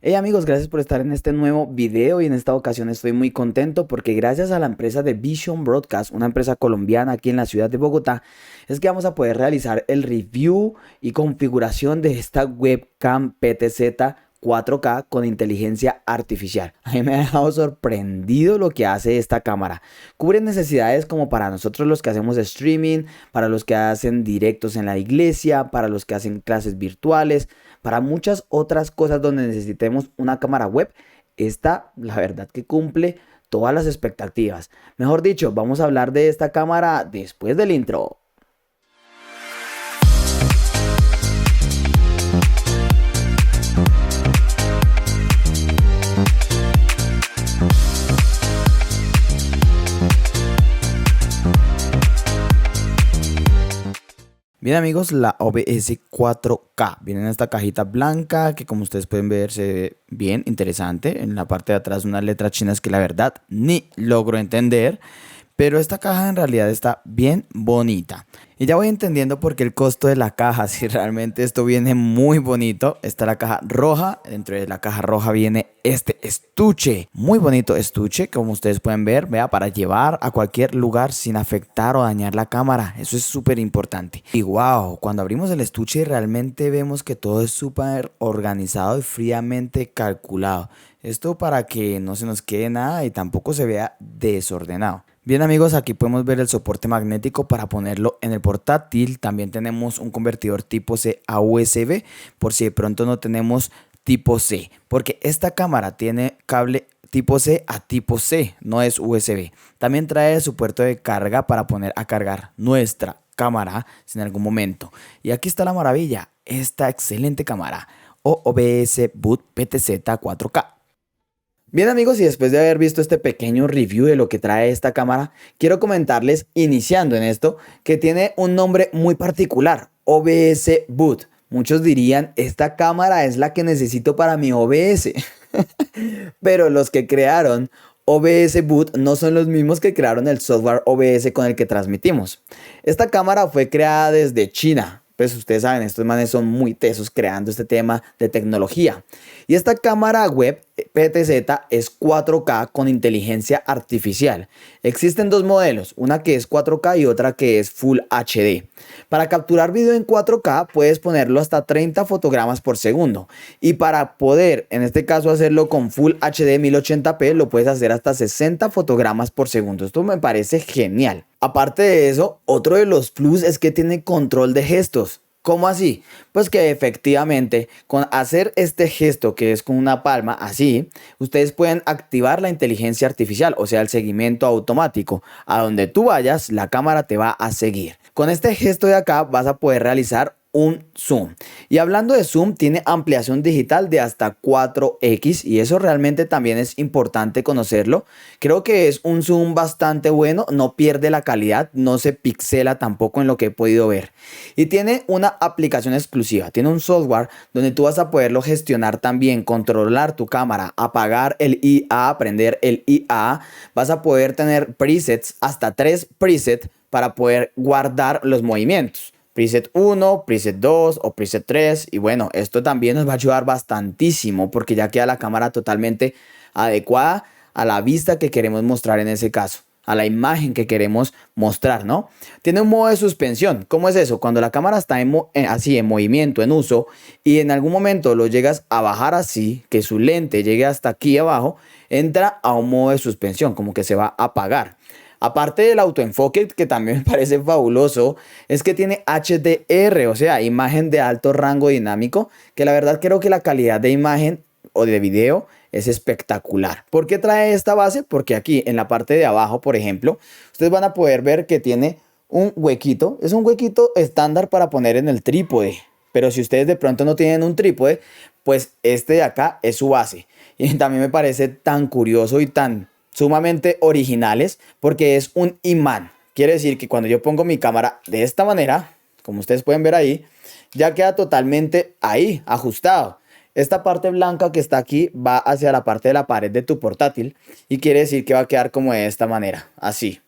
Hey amigos, gracias por estar en este nuevo video y en esta ocasión estoy muy contento porque gracias a la empresa de Vision Broadcast, una empresa colombiana aquí en la ciudad de Bogotá, es que vamos a poder realizar el review y configuración de esta webcam PTZ 4K con inteligencia artificial. A mí me ha dejado sorprendido lo que hace esta cámara. Cubre necesidades como para nosotros los que hacemos streaming, para los que hacen directos en la iglesia, para los que hacen clases virtuales, para muchas otras cosas donde necesitemos una cámara web. Esta, la verdad que cumple todas las expectativas. Mejor dicho, vamos a hablar de esta cámara después del intro. Bien amigos, la OBS 4K viene en esta cajita blanca que como ustedes pueden ver se ve bien interesante. En la parte de atrás unas letras chinas que la verdad ni logro entender. Pero esta caja en realidad está bien bonita. Y ya voy entendiendo por qué el costo de la caja, si realmente esto viene muy bonito. Está la caja roja, dentro de la caja roja viene este estuche. Muy bonito estuche, como ustedes pueden ver, vea, para llevar a cualquier lugar sin afectar o dañar la cámara. Eso es súper importante. Y wow, cuando abrimos el estuche realmente vemos que todo es súper organizado y fríamente calculado. Esto para que no se nos quede nada y tampoco se vea desordenado. Bien amigos, aquí podemos ver el soporte magnético para ponerlo en el portátil. También tenemos un convertidor tipo C a USB por si de pronto no tenemos tipo C. Porque esta cámara tiene cable tipo C a tipo C, no es USB. También trae su puerto de carga para poner a cargar nuestra cámara en algún momento. Y aquí está la maravilla, esta excelente cámara OBS Boot PTZ 4K. Bien amigos, y después de haber visto este pequeño review de lo que trae esta cámara, quiero comentarles, iniciando en esto, que tiene un nombre muy particular, OBS Boot. Muchos dirían, esta cámara es la que necesito para mi OBS. Pero los que crearon OBS Boot no son los mismos que crearon el software OBS con el que transmitimos. Esta cámara fue creada desde China. Pues ustedes saben, estos manes son muy tesos creando este tema de tecnología. Y esta cámara web PTZ es 4K con inteligencia artificial. Existen dos modelos, una que es 4K y otra que es Full HD. Para capturar video en 4K puedes ponerlo hasta 30 fotogramas por segundo. Y para poder, en este caso, hacerlo con Full HD 1080p, lo puedes hacer hasta 60 fotogramas por segundo. Esto me parece genial. Aparte de eso, otro de los plus es que tiene control de gestos. ¿Cómo así? Pues que efectivamente con hacer este gesto que es con una palma así, ustedes pueden activar la inteligencia artificial, o sea el seguimiento automático. A donde tú vayas, la cámara te va a seguir. Con este gesto de acá vas a poder realizar un zoom. Y hablando de zoom, tiene ampliación digital de hasta 4x y eso realmente también es importante conocerlo. Creo que es un zoom bastante bueno, no pierde la calidad, no se pixela tampoco en lo que he podido ver. Y tiene una aplicación exclusiva, tiene un software donde tú vas a poderlo gestionar también, controlar tu cámara, apagar el IA, prender el IA. Vas a poder tener presets, hasta 3 presets para poder guardar los movimientos. Preset 1, preset 2 o preset 3 y bueno, esto también nos va a ayudar bastantísimo porque ya queda la cámara totalmente adecuada a la vista que queremos mostrar en ese caso, a la imagen que queremos mostrar, ¿no? Tiene un modo de suspensión. ¿Cómo es eso? Cuando la cámara está así en movimiento, en uso y en algún momento lo llegas a bajar así, que su lente llegue hasta aquí abajo, entra a un modo de suspensión, como que se va a apagar. Aparte del autoenfoque, que también me parece fabuloso, es que tiene HDR, o sea, imagen de alto rango dinámico, que la verdad creo que la calidad de imagen o de video es espectacular. ¿Por qué trae esta base? Porque aquí en la parte de abajo, por ejemplo, ustedes van a poder ver que tiene un huequito. Es un huequito estándar para poner en el trípode. Pero si ustedes de pronto no tienen un trípode, pues este de acá es su base. Y también me parece tan curioso y tan sumamente originales porque es un imán. Quiere decir que cuando yo pongo mi cámara de esta manera, como ustedes pueden ver ahí, ya queda totalmente ahí, ajustado. Esta parte blanca que está aquí va hacia la parte de la pared de tu portátil y quiere decir que va a quedar como de esta manera, así.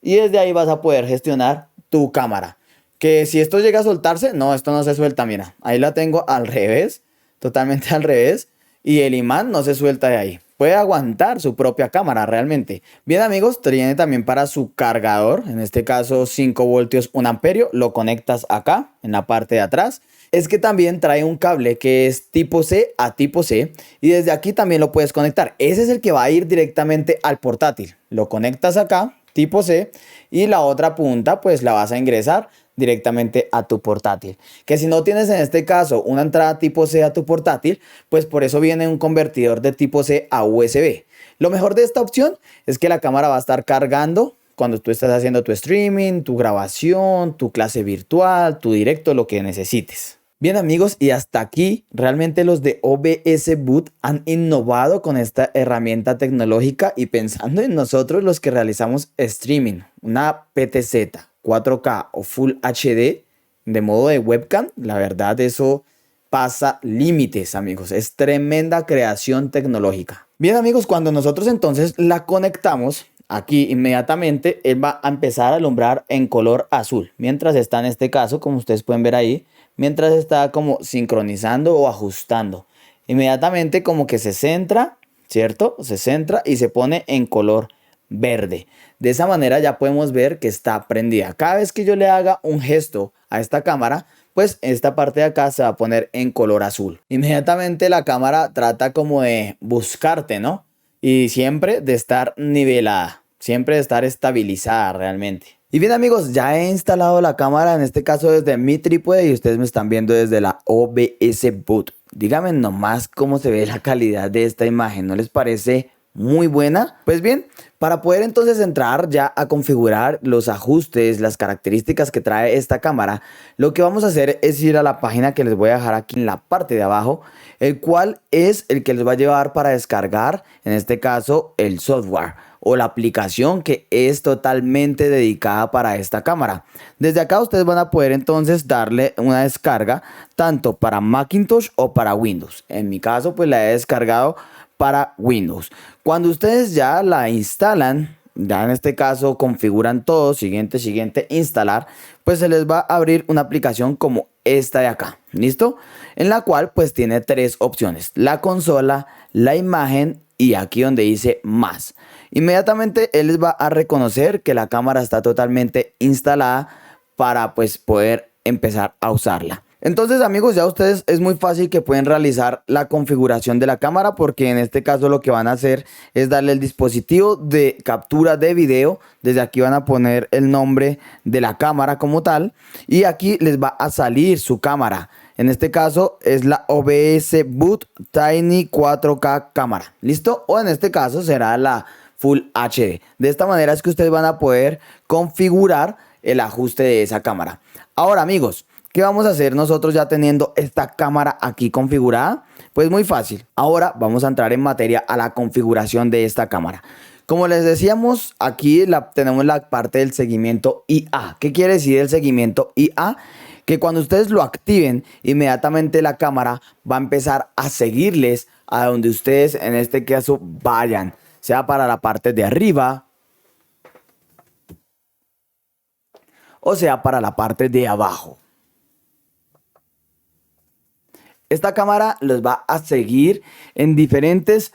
Y desde ahí vas a poder gestionar tu cámara. Que si esto llega a soltarse, no, esto no se suelta, mira. Ahí la tengo al revés, totalmente al revés. y el imán no se suelta de ahí. Puede aguantar su propia cámara realmente. Bien amigos, tiene también para su cargador, en este caso 5 voltios 1 amperio, lo conectas acá en la parte de atrás. Es que también trae un cable que es tipo C a tipo C y desde aquí también lo puedes conectar. Ese es el que va a ir directamente al portátil. Lo conectas acá, tipo C, y la otra punta pues la vas a ingresar directamente a tu portátil. Que si no tienes en este caso una entrada tipo C a tu portátil, pues por eso viene un convertidor de tipo C a USB. Lo mejor de esta opción es que la cámara va a estar cargando cuando tú estás haciendo tu streaming, tu grabación, tu clase virtual, tu directo, lo que necesites. Bien amigos, y hasta aquí realmente los de OBS Boot han innovado con esta herramienta tecnológica y pensando en nosotros los que realizamos streaming, una PTZ 4K o Full HD de modo de webcam, la verdad eso pasa límites amigos, es tremenda creación tecnológica. Bien amigos, cuando nosotros entonces la conectamos, aquí inmediatamente él va a empezar a alumbrar en color azul, mientras está en este caso, como ustedes pueden ver ahí, mientras está como sincronizando o ajustando. Inmediatamente como que se centra, ¿cierto? Se centra y se pone en color verde. De esa manera ya podemos ver que está prendida. Cada vez que yo le haga un gesto a esta cámara, pues esta parte de acá se va a poner en color azul. Inmediatamente la cámara trata como de buscarte, ¿no? Y siempre de estar nivelada, siempre de estar estabilizada realmente. Y bien amigos, ya he instalado la cámara, en este caso desde mi trípode y ustedes me están viendo desde la OBS Boot. Díganme nomás cómo se ve la calidad de esta imagen, ¿no les parece muy buena? Pues bien, para poder entonces entrar ya a configurar los ajustes, las características que trae esta cámara, lo que vamos a hacer es ir a la página que les voy a dejar aquí en la parte de abajo, el cual es el que les va a llevar para descargar, en este caso, el software o la aplicación que es totalmente dedicada para esta cámara. Desde acá ustedes van a poder entonces darle una descarga tanto para Macintosh o para Windows. En mi caso pues la he descargado para Windows. Cuando ustedes ya la instalan, ya en este caso configuran todo, siguiente, instalar, pues se les va a abrir una aplicación como esta de acá, ¿listo? En la cual pues tiene tres opciones, la consola, la imagen y aquí donde dice más. Inmediatamente él les va a reconocer que la cámara está totalmente instalada para pues poder empezar a usarla. Entonces amigos, ya ustedes es muy fácil que pueden realizar la configuración de la cámara porque en este caso lo que van a hacer es darle el dispositivo de captura de video. Desde aquí van a poner el nombre de la cámara como tal y aquí les va a salir su cámara. En este caso es la OBS Boot Tiny 4K cámara, ¿listo? O en este caso será la Full HD. De esta manera es que ustedes van a poder configurar el ajuste de esa cámara. Ahora amigos, ¿qué vamos a hacer nosotros ya teniendo esta cámara aquí configurada? Pues muy fácil. Ahora vamos a entrar en materia a la configuración de esta cámara. Como les decíamos, aquí tenemos la parte del seguimiento IA. ¿Qué quiere decir el seguimiento IA? Que cuando ustedes lo activen, inmediatamente la cámara va a empezar a seguirles a donde ustedes en este caso vayan. Sea para la parte de arriba o sea para la parte de abajo. Esta cámara los va a seguir en diferentes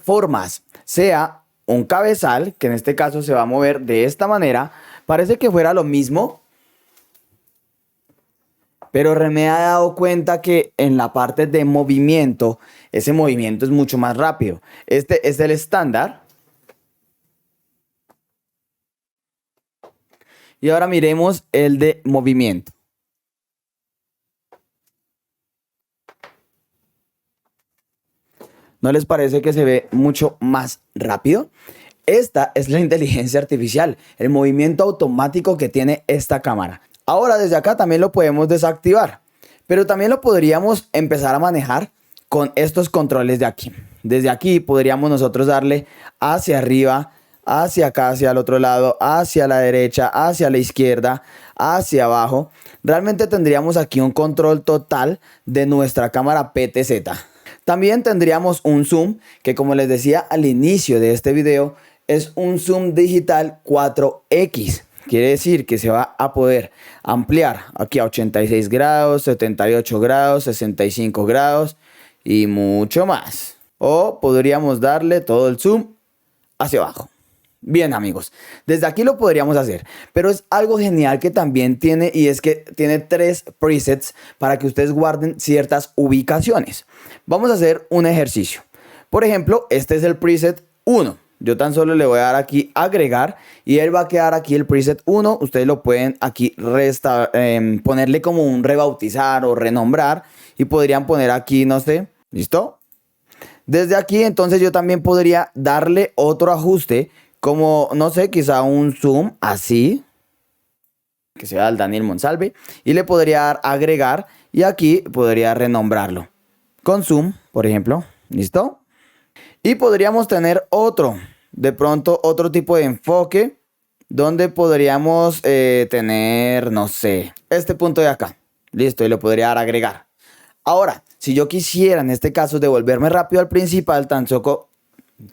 formas, sea un cabezal, que en este caso se va a mover de esta manera, parece que fuera lo mismo, pero me he dado cuenta que en la parte de movimiento, ese movimiento es mucho más rápido. Este es el estándar. Y ahora miremos el de movimiento. ¿No les parece que se ve mucho más rápido? Esta es la inteligencia artificial, el movimiento automático que tiene esta cámara. Ahora desde acá también lo podemos desactivar, pero también lo podríamos empezar a manejar con estos controles de aquí. Desde aquí podríamos nosotros darle hacia arriba, hacia acá, hacia el otro lado, hacia la derecha, hacia la izquierda, hacia abajo. Realmente tendríamos aquí un control total de nuestra cámara PTZ. También tendríamos un zoom que, como les decía al inicio de este video, es un zoom digital 4X. Quiere decir que se va a poder ampliar aquí a 86 grados, 78 grados, 65 grados y mucho más. O podríamos darle todo el zoom hacia abajo. Bien amigos, desde aquí lo podríamos hacer, pero es algo genial que también tiene y es que tiene 3 presets para que ustedes guarden ciertas ubicaciones. Vamos a hacer un ejercicio. Por ejemplo, este es el preset 1. Yo tan solo le voy a dar aquí agregar y él va a quedar aquí el preset 1. Ustedes lo pueden aquí ponerle como un rebautizar o renombrar y podrían poner aquí, no sé, ¿listo? Desde aquí entonces yo también podría darle otro ajuste como, no sé, quizá un zoom así, que sea el Daniel Monsalve, y le podría dar agregar y aquí podría renombrarlo con zoom, por ejemplo, ¿listo? Y podríamos tener otro, de pronto otro tipo de enfoque donde podríamos tener, no sé, este punto de acá, listo, y le podría dar agregar. Ahora, si yo quisiera en este caso devolverme rápido al principal, tan solo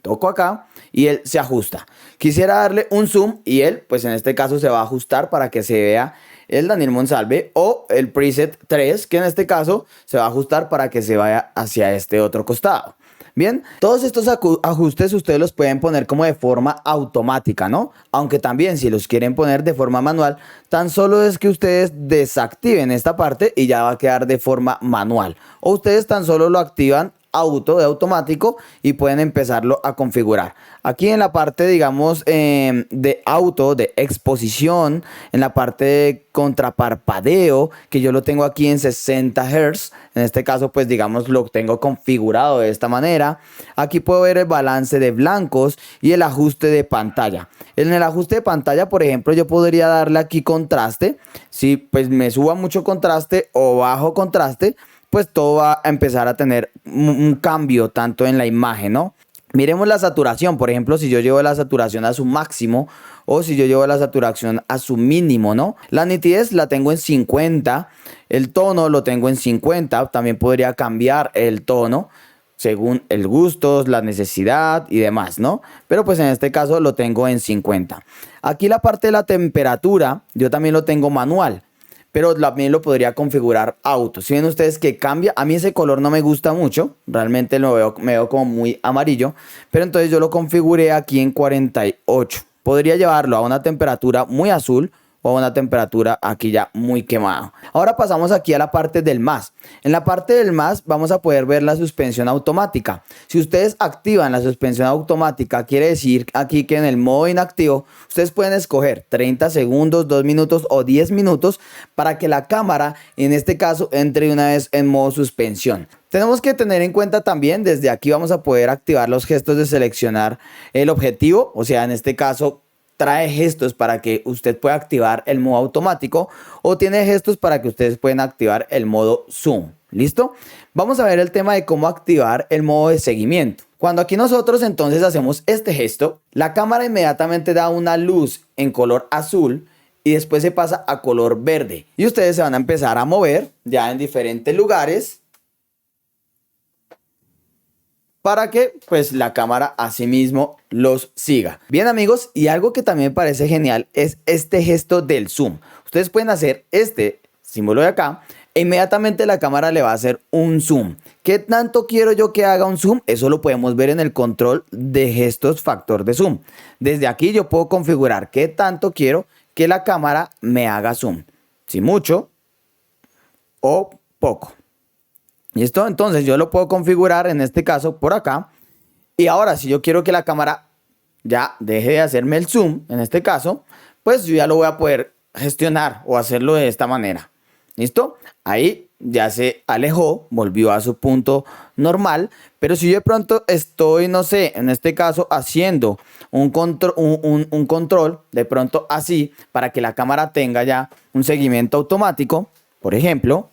toco acá y él se ajusta. Quisiera darle un zoom y él, pues en este caso se va a ajustar para que se vea el Daniel Monsalve o el preset 3, que en este caso se va a ajustar para que se vaya hacia este otro costado. Bien, todos estos ajustes ustedes los pueden poner como de forma automática, ¿no? Aunque también si los quieren poner de forma manual, tan solo es que ustedes desactiven esta parte y ya va a quedar de forma manual. O ustedes tan solo lo activan de automático y pueden empezarlo a configurar. Aquí en la parte, digamos, de auto, de exposición, en la parte de contraparpadeo, que yo lo tengo aquí en 60 Hz, en este caso, pues digamos, lo tengo configurado de esta manera. Aquí puedo ver el balance de blancos y el ajuste de pantalla. En el ajuste de pantalla, por ejemplo, yo podría darle aquí contraste. Si pues me suba mucho contraste o bajo contraste, pues todo va a empezar a tener un cambio tanto en la imagen, ¿no? Miremos la saturación, por ejemplo, si yo llevo la saturación a su máximo o si yo llevo la saturación a su mínimo, ¿no? La nitidez la tengo en 50, el tono lo tengo en 50, también podría cambiar el tono según el gusto, la necesidad y demás, ¿no? Pero pues en este caso lo tengo en 50. Aquí la parte de la temperatura, yo también lo tengo manual, pero también lo podría configurar auto. Si ven ustedes que cambia, a mí ese color no me gusta mucho, realmente me veo como muy amarillo, pero entonces yo lo configuré aquí en 48. Podría llevarlo a una temperatura muy azul o a una temperatura aquí ya muy quemado. Ahora pasamos aquí a la parte del más. En la parte del más vamos a poder ver la suspensión automática. Si ustedes activan la suspensión automática, quiere decir aquí que en el modo inactivo ustedes pueden escoger 30 segundos, 2 minutos o 10 minutos para que la cámara en este caso entre una vez en modo suspensión. Tenemos que tener en cuenta también, desde aquí vamos a poder activar los gestos de seleccionar el objetivo, o sea, en este caso trae gestos para que usted pueda activar el modo automático o tiene gestos para que ustedes puedan activar el modo zoom. ¿Listo? Vamos a ver el tema de cómo activar el modo de seguimiento. Cuando aquí nosotros entonces hacemos este gesto, la cámara inmediatamente da una luz en color azul y después se pasa a color verde. Y ustedes se van a empezar a mover ya en diferentes lugares para que pues la cámara asimismo los siga. Bien amigos, y algo que también me parece genial es este gesto del zoom. Ustedes pueden hacer este símbolo de acá e inmediatamente la cámara le va a hacer un zoom. ¿Qué tanto quiero yo que haga un zoom? Eso lo podemos ver en el control de gestos factor de zoom. Desde aquí yo puedo configurar qué tanto quiero que la cámara me haga zoom. Si mucho o poco. ¿Listo? Entonces yo lo puedo configurar en este caso por acá. Y ahora si yo quiero que la cámara ya deje de hacerme el zoom, en este caso, pues yo ya lo voy a poder gestionar o hacerlo de esta manera. ¿Listo? Ahí ya se alejó, volvió a su punto normal. Pero si yo de pronto estoy, no sé, en este caso haciendo un control, de pronto así, para que la cámara tenga ya un seguimiento automático, por ejemplo.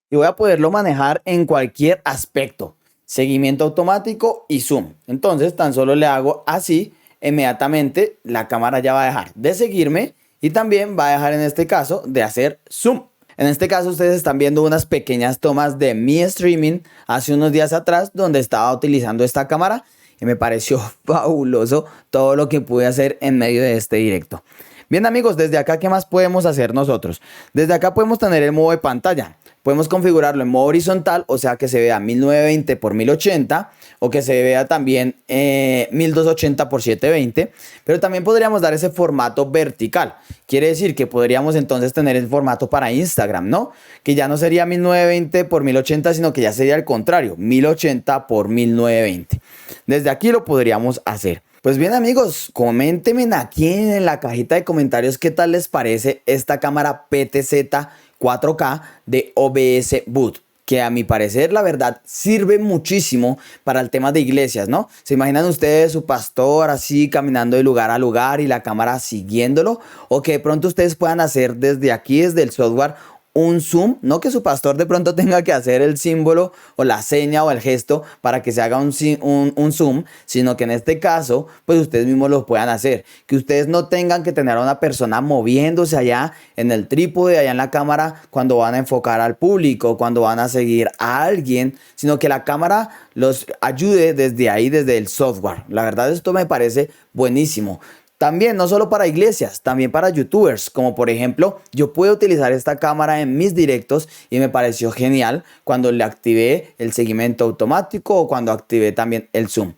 Y voy a poderlo manejar en cualquier aspecto. Seguimiento automático y zoom. Entonces tan solo le hago así, inmediatamente la cámara ya va a dejar de seguirme y también va a dejar en este caso de hacer zoom. En este caso ustedes están viendo unas pequeñas tomas de mi streaming hace unos días atrás donde estaba utilizando esta cámara y me pareció fabuloso todo lo que pude hacer en medio de este directo. Bien amigos, desde acá, ¿qué más podemos hacer nosotros? Desde acá podemos tener el modo de pantalla. Podemos configurarlo en modo horizontal, o sea que se vea 1920 por 1080 o que se vea también 1280 por 720. Pero también podríamos dar ese formato vertical. Quiere decir que podríamos entonces tener el formato para Instagram, ¿no? Que ya no sería 1920 por 1080, sino que ya sería el contrario, 1080 por 1920. Desde aquí lo podríamos hacer. Pues bien amigos, coméntenme aquí en la cajita de comentarios qué tal les parece esta cámara PTZ 4K de OBS Boot, que a mi parecer la verdad sirve muchísimo para el tema de iglesias, ¿no? ¿Se imaginan ustedes su pastor así caminando de lugar a lugar y la cámara siguiéndolo? O que de pronto ustedes puedan hacer desde aquí, desde el software, un zoom, no que su pastor de pronto tenga que hacer el símbolo o la seña o el gesto para que se haga un zoom, sino que en este caso, pues ustedes mismos lo puedan hacer. Que ustedes no tengan que tener a una persona moviéndose allá en el trípode, allá en la cámara, cuando van a enfocar al público, cuando van a seguir a alguien, sino que la cámara los ayude desde ahí, desde el software. La verdad, esto me parece buenísimo. También, no solo para iglesias, también para youtubers, como por ejemplo, yo puedo utilizar esta cámara en mis directos y me pareció genial cuando le activé el seguimiento automático o cuando activé también el zoom.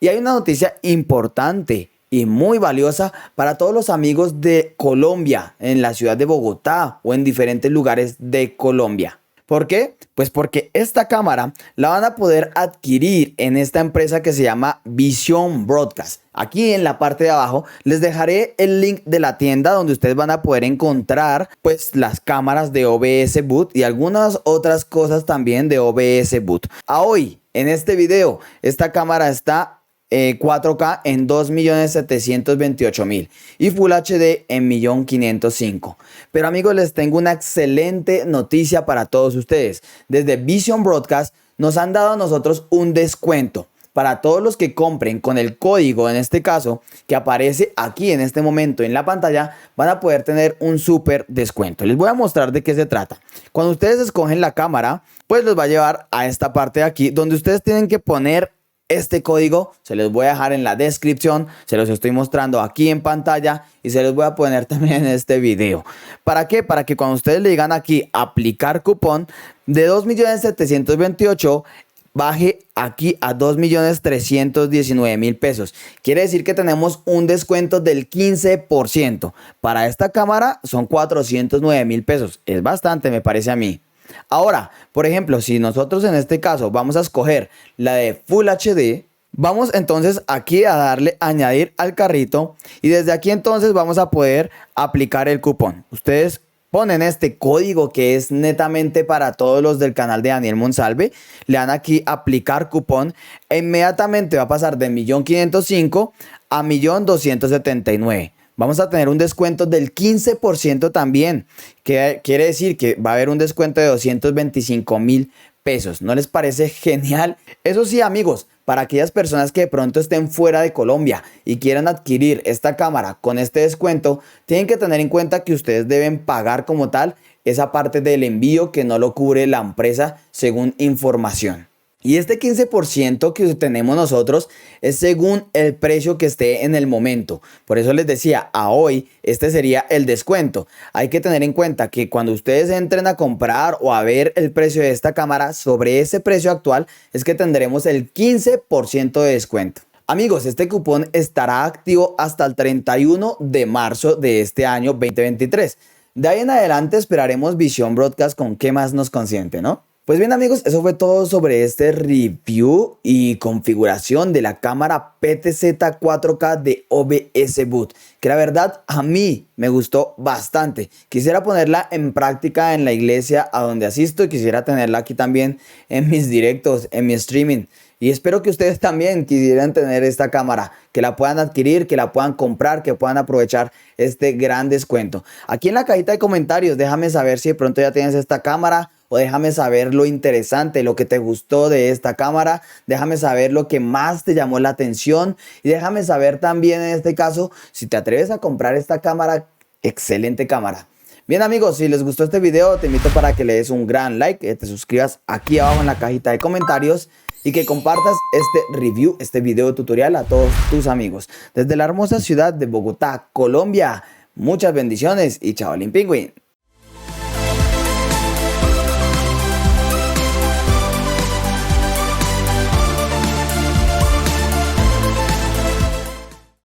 Y hay una noticia importante y muy valiosa para todos los amigos de Colombia, en la ciudad de Bogotá o en diferentes lugares de Colombia. ¿Por qué? Pues porque esta cámara la van a poder adquirir en esta empresa que se llama Vision Broadcast. Aquí en la parte de abajo les dejaré el link de la tienda donde ustedes van a poder encontrar pues las cámaras de OBS Boot y algunas otras cosas también de OBS Boot. A hoy, en este video, esta cámara está 4K en 2.728.000 y Full HD en 1.505.000. Pero amigos, les tengo una excelente noticia para todos ustedes. Desde Vision Broadcast nos han dado a nosotros un descuento para todos los que compren con el código, en este caso, que aparece aquí en este momento en la pantalla, van a poder tener un súper descuento. Les voy a mostrar de qué se trata. Cuando ustedes escogen la cámara, pues los va a llevar a esta parte de aquí, donde ustedes tienen que poner este código. Se los voy a dejar en la descripción, se los estoy mostrando aquí en pantalla y se los voy a poner también en este video. ¿Para qué? Para que cuando ustedes le digan aquí aplicar cupón de 2.728.000, baje aquí a 2.319.000 pesos. Quiere decir que tenemos un descuento del 15%. Para esta cámara son 409.000 pesos. Es bastante, me parece a mí. Ahora, por ejemplo, si nosotros en este caso vamos a escoger la de Full HD, vamos entonces aquí a darle añadir al carrito y desde aquí entonces vamos a poder aplicar el cupón. Ustedes ponen este código que es netamente para todos los del canal de Daniel Monsalve, le dan aquí aplicar cupón e inmediatamente va a pasar de 1.505.000 a 1.279.000. Vamos a tener un descuento del 15% también, que quiere decir que va a haber un descuento de 225.000 pesos. ¿No les parece genial? Eso sí, amigos, para aquellas personas que de pronto estén fuera de Colombia y quieran adquirir esta cámara con este descuento, tienen que tener en cuenta que ustedes deben pagar como tal esa parte del envío que no lo cubre la empresa según información. Y este 15% que tenemos nosotros es según el precio que esté en el momento. Por eso les decía, a hoy este sería el descuento. Hay que tener en cuenta que cuando ustedes entren a comprar o a ver el precio de esta cámara, sobre ese precio actual es que tendremos el 15% de descuento. Amigos, este cupón estará activo hasta el 31 de marzo de este año 2023. De ahí en adelante esperaremos Vision Broadcast con qué más nos consiente, ¿no? Pues bien amigos, eso fue todo sobre este review y configuración de la cámara PTZ 4K de OBS Boot, que la verdad a mí me gustó bastante. Quisiera ponerla en práctica en la iglesia a donde asisto y quisiera tenerla aquí también en mis directos, en mi streaming. Y espero que ustedes también quisieran tener esta cámara, que la puedan adquirir, que la puedan comprar, que puedan aprovechar este gran descuento. Aquí en la cajita de comentarios déjame saber si de pronto ya tienes esta cámara o déjame saber lo interesante, lo que te gustó de esta cámara. Déjame saber lo que más te llamó la atención y déjame saber también en este caso si te atreves a comprar esta cámara. Excelente cámara. Bien amigos, si les gustó este video, te invito para que le des un gran like, que te suscribas aquí abajo en la cajita de comentarios y que compartas este review, este video tutorial a todos tus amigos. Desde la hermosa ciudad de Bogotá, Colombia, muchas bendiciones y chavalín pingüín.